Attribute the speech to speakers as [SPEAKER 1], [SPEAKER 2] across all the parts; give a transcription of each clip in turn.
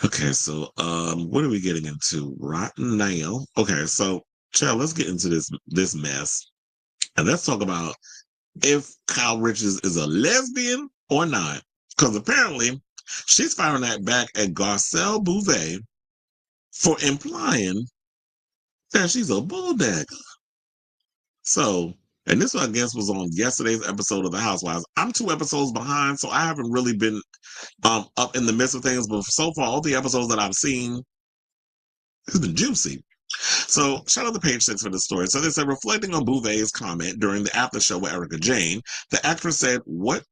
[SPEAKER 1] Okay, so what are we getting into? Rotten Nail. Okay, so child, let's get into this mess. And let's talk about if Kyle Richards is a lesbian or not. Because apparently she's firing that back at Garcelle Beauvais for implying that she's a bulldog. So, and this, I guess, was on yesterday's episode of The Housewives. I'm 2 episodes behind, so I haven't really been up in the midst of things. But so far, all the episodes that I've seen, it's been juicy. So, shout out to page 6 for the story. So they said, reflecting on Bouvet's comment during the after show with Erica Jane, the actress said, "What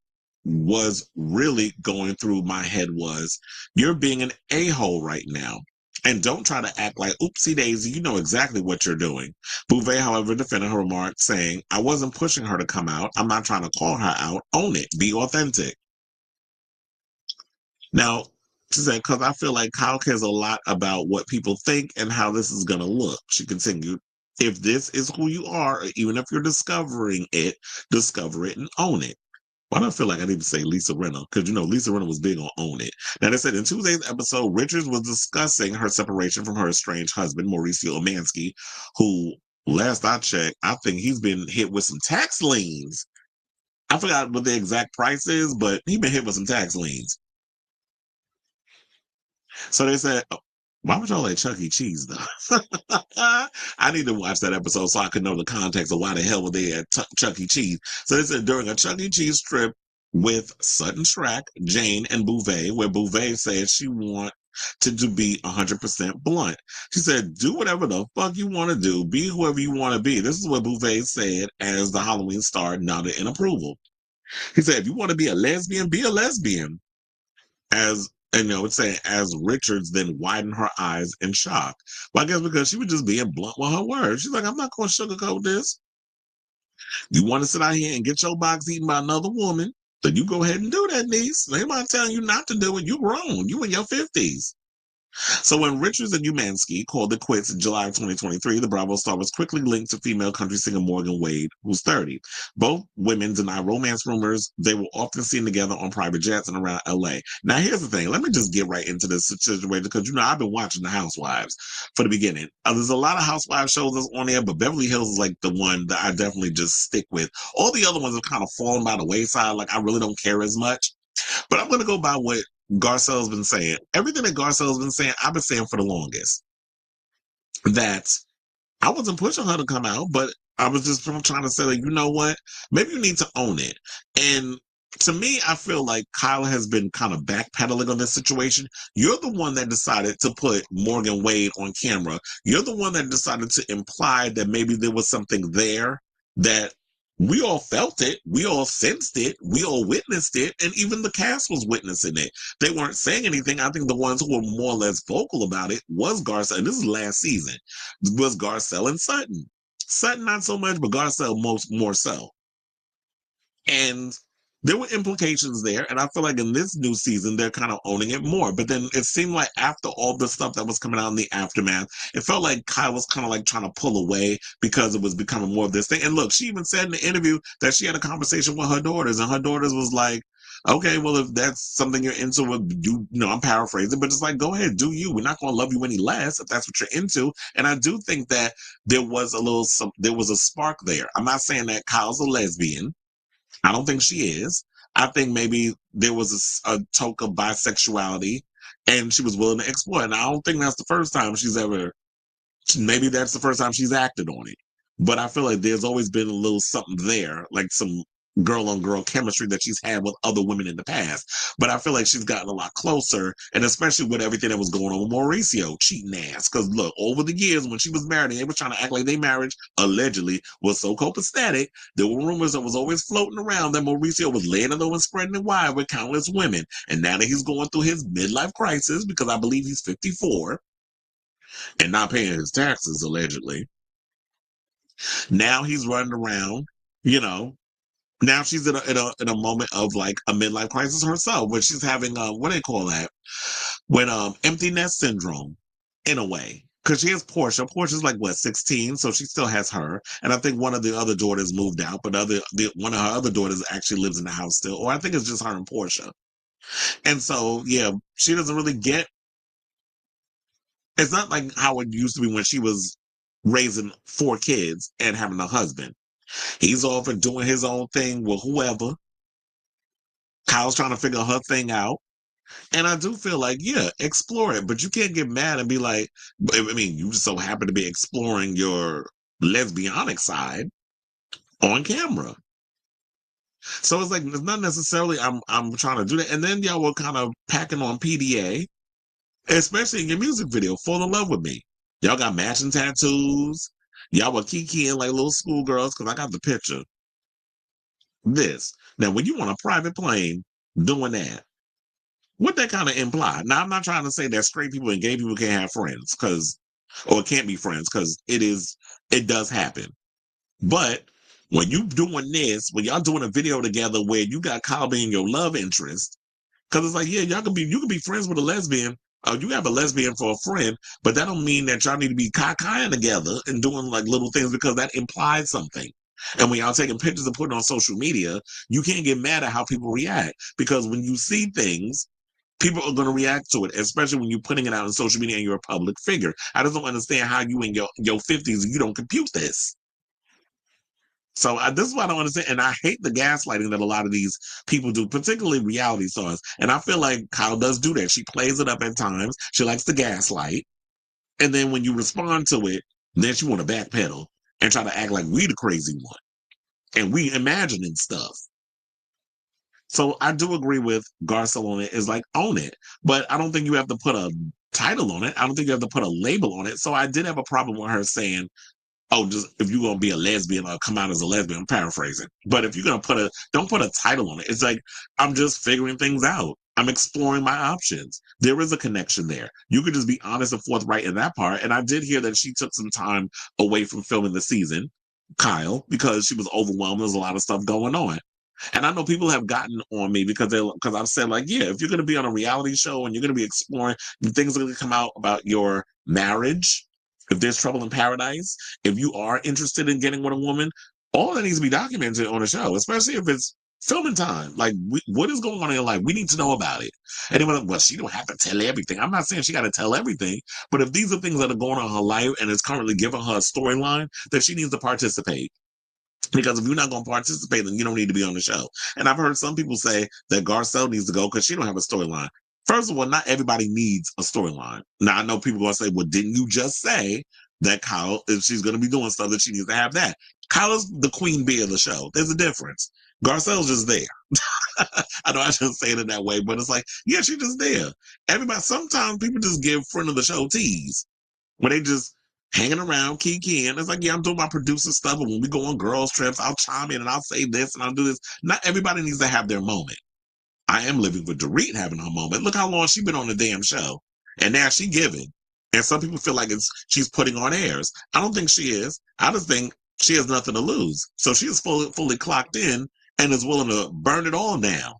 [SPEAKER 1] was really going through my head was, you're being an a-hole right now. And don't try to act like, oopsie daisy, you know exactly what you're doing." Bouvet, however, defended her remark, saying, "I wasn't pushing her to come out. I'm not trying to call her out. Own it. Be authentic." Now, she said, "Because I feel like Kyle cares a lot about what people think and how this is going to look." She continued, "If this is who you are, or even if you're discovering it, discover it and own it." Why do I feel like I need to say Lisa Rinna? Because, Lisa Rinna was big on Own It. Now, they said in Tuesday's episode, Richards was discussing her separation from her estranged husband, Mauricio Omansky, who, last I checked, I think he's been hit with some tax liens. I forgot what the exact price is, but he's been hit with some tax liens. So they said, why would y'all like Chuck E. Cheese, though? I need to watch that episode so I could know the context of why the hell were they at Chuck E. Cheese. So they said during a Chuck E. Cheese trip with Sutton Schrack, Jane, and Beauvais, where Beauvais said she wanted to be 100% blunt. She said, "Do whatever the fuck you want to do. Be whoever you want to be." This is what Beauvais said as the Halloween star nodded in approval. He said, "If you want to be a lesbian, be a lesbian." As and it's saying as Richards then widened her eyes in shock. Well, I guess because she was just being blunt with her words. She's like, "I'm not going to sugarcoat this. You want to sit out here and get your box eaten by another woman, then you go ahead and do that, niece. Nobody telling you not to do it. You grown. You in your 50s." So when Richards and Umansky called it quits in July of 2023, the Bravo star was quickly linked to female country singer Morgan Wade, who's 30. Both women deny romance rumors. They were often seen together on private jets and around LA. Now, here's the thing. Let me just get right into this situation because, I've been watching The Housewives for the beginning. There's a lot of Housewives shows that's on there, but Beverly Hills is like the one that I definitely just stick with. All the other ones have kind of fallen by the wayside. Like, I really don't care as much. But I'm going to go by what Garcelle's been saying. Everything that Garcelle's been saying, I've been saying for the longest. That I wasn't pushing her to come out, but I was just trying to say, like, you know what? Maybe you need to own it. And to me, I feel like Kyle has been kind of backpedaling on this situation. You're the one that decided to put Morgan Wade on camera. You're the one that decided to imply that maybe there was something there that we all felt it, we all sensed it, we all witnessed it, and even the cast was witnessing it. They weren't saying anything. I think the ones who were more or less vocal about it was Garcelle. And this is last season. Was Garcelle and Sutton. Sutton not so much, but Garcelle more so. And there were implications there. And I feel like in this new season, they're kind of owning it more. But then it seemed like after all the stuff that was coming out in the aftermath, it felt like Kyle was kind of like trying to pull away because it was becoming more of this thing. And look, she even said in the interview that she had a conversation with her daughters, and her daughters was like, "Okay, well, if that's something you're into, I'm paraphrasing, but it's like, go ahead, do you. We're not going to love you any less if that's what you're into." And I do think that there was a spark there. I'm not saying that Kyle's a lesbian. I don't think she is. I think maybe there was a toke of bisexuality and she was willing to explore it. And I don't think that's the first time maybe that's the first time she's acted on it. But I feel like there's always been a little something there, like some girl on girl chemistry that she's had with other women in the past. But I feel like she's gotten a lot closer, and especially with everything that was going on with Mauricio, cheating ass. Because look, over the years when she was married and they were trying to act like their marriage allegedly was so copacetic, there were rumors that was always floating around that Mauricio was laying it over and spreading it wide with countless women. And now that he's going through his midlife crisis, because I believe he's 54 and not paying his taxes allegedly, now he's running around, you know. Now she's in a moment of like a midlife crisis herself, when she's having what do they call that? When empty nest syndrome, in a way. Because she has Portia. Portia's like what, 16, so she still has her. And I think one of the other daughters moved out, but one of her other daughters actually lives in the house still. Or I think it's just her and Portia. And so yeah, she doesn't really get It's not like how it used to be when she was raising 4 kids and having a husband. He's off and doing his own thing with whoever. Kyle's trying to figure her thing out. And I do feel like, yeah, explore it, but you can't get mad and be like, I mean, you just so happen to be exploring your lesbianic side on camera. So it's like it's not necessarily I'm trying to do that. And then y'all were kind of packing on PDA, especially in your music video, Fall in Love with Me. Y'all got matching tattoos. Y'all were kikiing like little schoolgirls, because I got the picture. This. Now, when you on a private plane doing that, what that kind of imply? Now, I'm not trying to say that straight people and gay people can't have friends, or can't be friends, because it does happen. But when you doing this, when y'all doing a video together where you got Kyle being your love interest, because it's like, yeah, you can be friends with a lesbian. You have a lesbian for a friend, but that don't mean that y'all need to be kakaing together and doing like little things, because that implies something. And when y'all taking pictures and putting on social media, you can't get mad at how people react, because when you see things, people are going to react to it, especially when you're putting it out on social media and you're a public figure. I just don't understand how you in your 50s, you don't compute this. So this is what I don't understand. And I hate the gaslighting that a lot of these people do, particularly reality stars. And I feel like Kyle does do that. She plays it up at times. She likes to gaslight. And then when you respond to it, then she want to backpedal and try to act like we the crazy one. And we imagining stuff. So I do agree with Garcelle on it. Is like, own it. But I don't think you have to put a title on it. I don't think you have to put a label on it. So I did have a problem with her saying, oh, just if you're gonna be a lesbian or come out as a lesbian, I'm paraphrasing. But if you're gonna don't put a title on it. It's like, I'm just figuring things out. I'm exploring my options. There is a connection there. You could just be honest and forthright in that part. And I did hear that she took some time away from filming the season, Kyle, because she was overwhelmed. There's a lot of stuff going on. And I know people have gotten on me because I've said, like, yeah, if you're going to be on a reality show and you're going to be exploring, things are going to come out about your marriage. If there's trouble in paradise, if you are interested in getting with a woman, all that needs to be documented on a show, especially if it's filming time. Like, what is going on in your life? We need to know about it. Anyone, well, she don't have to tell everything. I'm not saying she got to tell everything, but if these are things that are going on in her life and it's currently giving her a storyline, then she needs to participate. Because if you're not going to participate, then you don't need to be on the show. And I've heard some people say that Garcelle needs to go because she don't have a storyline. First of all, not everybody needs a storyline. Now, I know people are going to say, well, didn't you just say that Kyle, if she's going to be doing stuff, that she needs to have that? Kyle is the queen bee of the show. There's a difference. Garcelle's just there. I know I shouldn't say it in that way, but it's like, yeah, she's just there. Everybody, sometimes people just give friend of the show tease when they just hanging around, kikiing. It's like, yeah, I'm doing my producer stuff, and when we go on girls' trips, I'll chime in and I'll say this and I'll do this. Not everybody needs to have their moment. I am living with Dorit having her moment. Look how long she's been on the damn show, and now she giving. And some people feel like she's putting on airs. I don't think she is. I just think she has nothing to lose. So she is fully clocked in and is willing to burn it all down.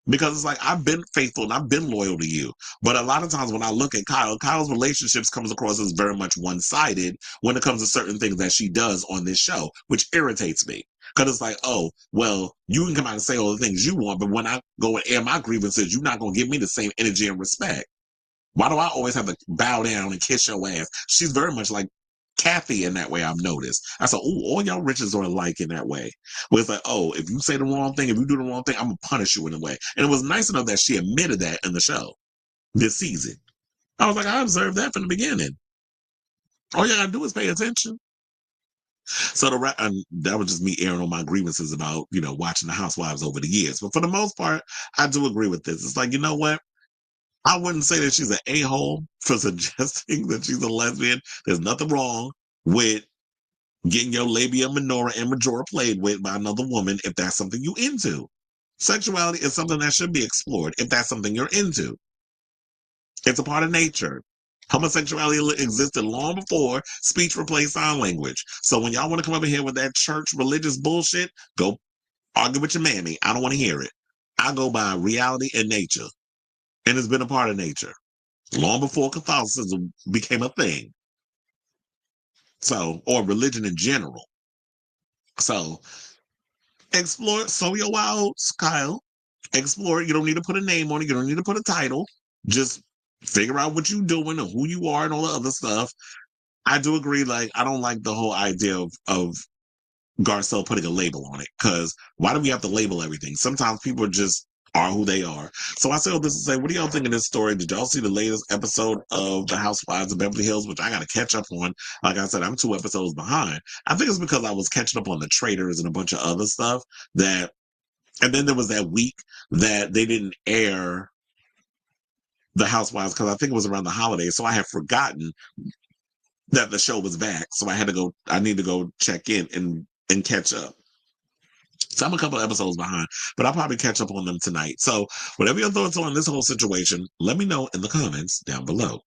[SPEAKER 1] Because it's like, I've been faithful and I've been loyal to you. But a lot of times when I look at Kyle's relationships comes across as very much one-sided when it comes to certain things that she does on this show, which irritates me. Because it's like, oh, well, you can come out and say all the things you want, but when I go and air my grievances, you're not going to give me the same energy and respect. Why do I always have to bow down and kiss your ass? She's very much like Kathy in that way, I've noticed. I said, oh, all y'all riches are alike in that way. Where it's like, oh, if you say the wrong thing, if you do the wrong thing, I'm going to punish you in a way. And it was nice enough that she admitted that in the show this season. I was like, I observed that from the beginning. All you got to do is pay attention. So that was just me airing on my grievances about, watching the Housewives over the years. But for the most part, I do agree with this. It's like, you know what? I wouldn't say that she's an a-hole for suggesting that she's a lesbian. There's nothing wrong with getting your labia minora and majora played with by another woman if that's something you into. Sexuality is something that should be explored if that's something you're into. It's a part of nature. Homosexuality existed long before speech replaced sign language. So when y'all want to come over here with that church religious bullshit, go argue with your mammy. I don't want to hear it. I go by reality and nature. And it's been a part of nature long before Catholicism became a thing. So, or religion in general. So, explore, sow your wild oats, Kyle. Explore. You don't need to put a name on it. You don't need to put a title. Just Figure out what you're doing and who you are and all the other stuff. I do agree. Like, I don't like the whole idea of Garcelle putting a label on it, because why do we have to label everything? Sometimes people just are who they are. So I say all this to say, what do y'all think of this story? Did y'all see the latest episode of The Housewives of Beverly Hills, which I got to catch up on? Like I said, I'm 2 episodes behind. I think it's because I was catching up on The Traitors and a bunch of other stuff and then there was that week that they didn't air The Housewives because I think it was around the holidays. So I had forgotten that the show was back. So I need to go check in and catch up. So I'm a couple of episodes behind, but I'll probably catch up on them tonight. So whatever your thoughts are on this whole situation, let me know in the comments down below.